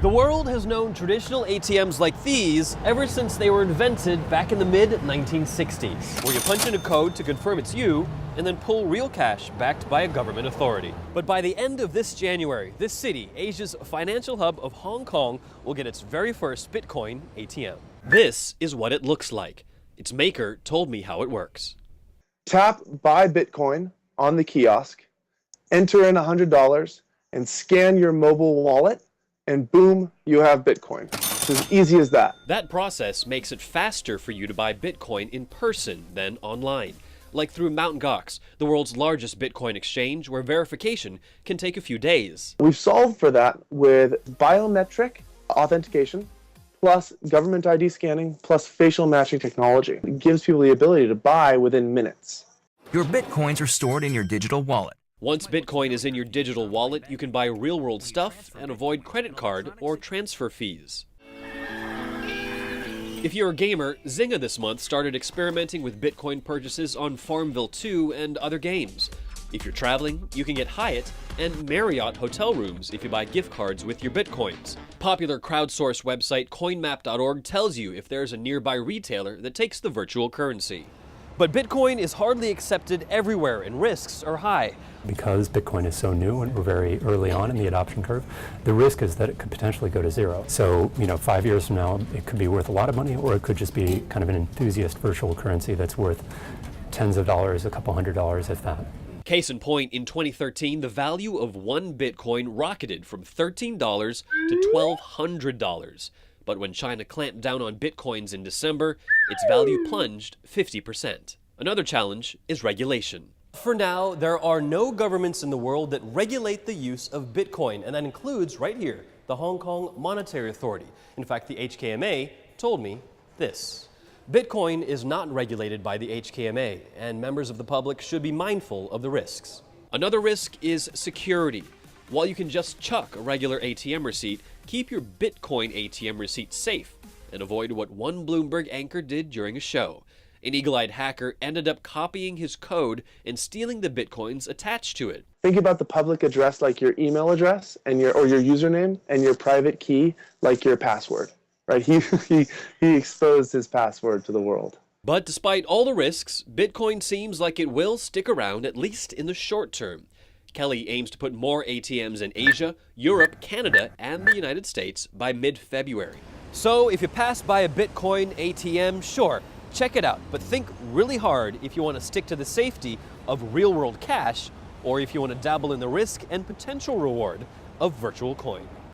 The world has known traditional ATMs like these ever since they were invented back in the mid-1960s, where you punch in a code to confirm it's you and then pull real cash backed by a government authority. But by the end of this January, this city, Asia's financial hub of Hong Kong, will get its very first Bitcoin ATM. This is what it looks like. Its maker told me how it works. Tap Buy Bitcoin on the kiosk, enter in $100, and scan your mobile wallet, and boom, you have Bitcoin. It's as easy as that. That process makes it faster for you to buy Bitcoin in person than online, like through Mt. Gox, the world's largest Bitcoin exchange, where verification can take a few days. We've solved for that with biometric authentication, plus government ID scanning, plus facial matching technology. It gives people the ability to buy within minutes. Your Bitcoins are stored in your digital wallet. Once Bitcoin is in your digital wallet, you can buy real-world stuff and avoid credit card or transfer fees. If you're a gamer, Zynga this month started experimenting with Bitcoin purchases on Farmville 2 and other games. If you're traveling, you can get Hyatt and Marriott hotel rooms if you buy gift cards with your Bitcoins. Popular crowdsource website coinmap.org tells you if there's a nearby retailer that takes the virtual currency. But Bitcoin is hardly accepted everywhere and risks are high. Because Bitcoin is so new and we're very early on in the adoption curve, the risk is that it could potentially go to zero. So, 5 years from now, it could be worth a lot of money, or it could just be kind of an enthusiast virtual currency that's worth tens of dollars, a couple $100 if that. Case in point, in 2013, the value of one Bitcoin rocketed from $13 to $1,200. But when China clamped down on Bitcoins in December, its value plunged 50%. Another challenge is regulation. For now, there are no governments in the world that regulate the use of Bitcoin, and that includes, right here, the Hong Kong Monetary Authority. In fact, the HKMA told me this. Bitcoin is not regulated by the HKMA, and members of the public should be mindful of the risks. Another risk is security. While you can just chuck a regular ATM receipt, keep your Bitcoin ATM receipt safe and avoid what one Bloomberg anchor did during a show. An eagle-eyed hacker ended up copying his code and stealing the Bitcoins attached to it. Think about the public address like your email address and your username, and your private key like your password. Right? He exposed his password to the world. But despite all the risks, Bitcoin seems like it will stick around, at least in the short term. Kelly aims to put more ATMs in Asia, Europe, Canada, and the United States by mid-February. So if you pass by a Bitcoin ATM, sure, check it out, but think really hard if you want to stick to the safety of real-world cash, or if you want to dabble in the risk and potential reward of virtual coin.